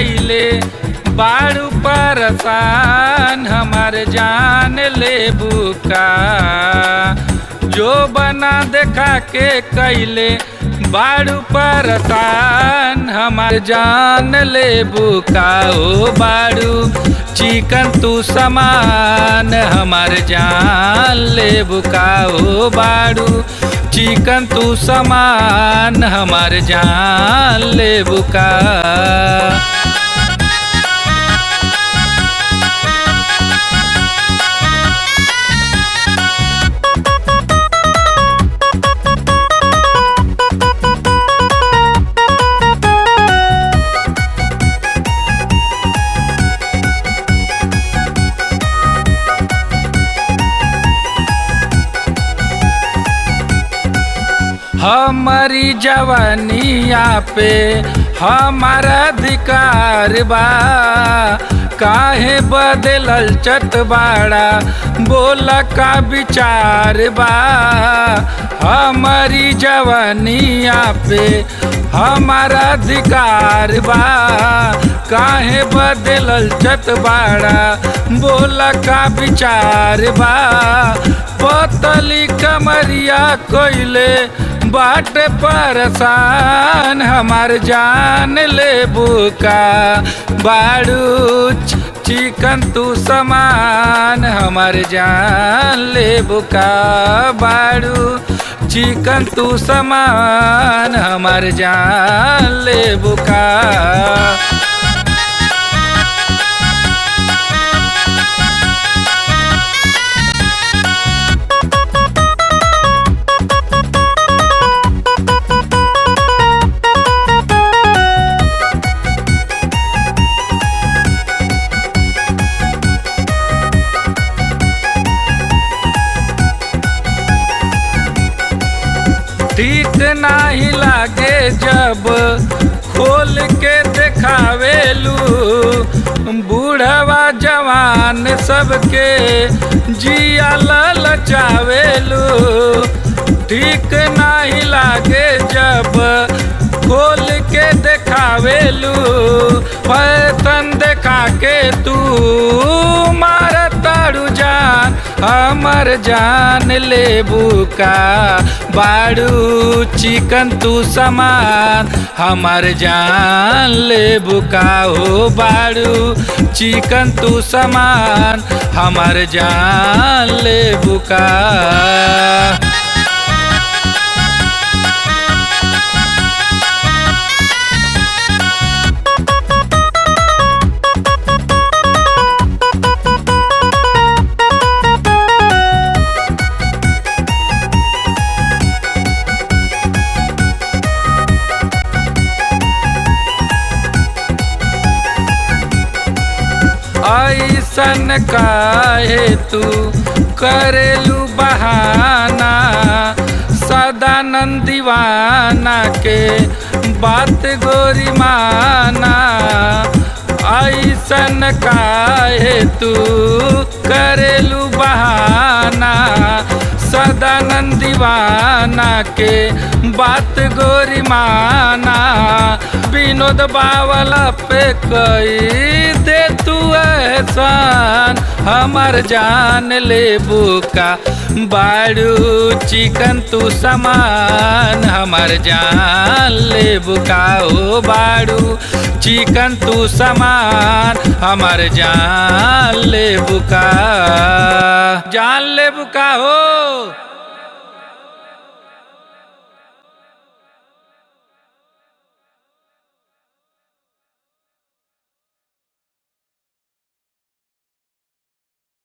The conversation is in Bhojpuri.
कैले बाड़ू परसान हमार जान ले बुका। जो बना देखा के कैले बाड़ू परसान हमार जान ले बुका। ओ बाड़ू चिकन तू समान हमार जान ले बुका। ओ बाड़ू चिकन तू समान हमार जान ले बुका। हमारी जवानिया पे हमारा अधिकार बा। काहे बदलल चटबाड़ा बोला का विचार बा। हमारी जवानिया पे हमारा अधिकार बा। काहे बदलल चटबाड़ा बोला का विचार बा। पतली कमरिया कोइले बाट परसान हमार जान ले बुका। बाड़ू चिकन तू समान हमार जान ले बुका। बाड़ू चिकन तू समान हमार जान ले बुका। ठीक नाही लागे जब खोल के देखावेलू। बूढ़वा जवान सबके जिया ललचावेलू। ठीक नहीं लागे जब खोल के देखावेलू। फैशन देखा के तू मारा ताड़ू जान हमर जान ले बुका। बाड़ू चिकन तू समान हमार जान ले बुका। हो बाड़ू चिकन तू समान हमार जान ले बुका। ऐसन काहे तू करेलू बहाना। सदानंद दीवाना के बात गोरी माना। ऐसन काहे तू करेलू बहाना। सदानंद दीवाना के बात गोरी माना। विनोद बावला पे कई दे तू एहसान हमार जान ले बुका। बाड़ू चिकन तू समान हमार जान ले बुका। ओ बाड़ू चिकन तू समान हमार जान ले बुका। जान ले बुका हो।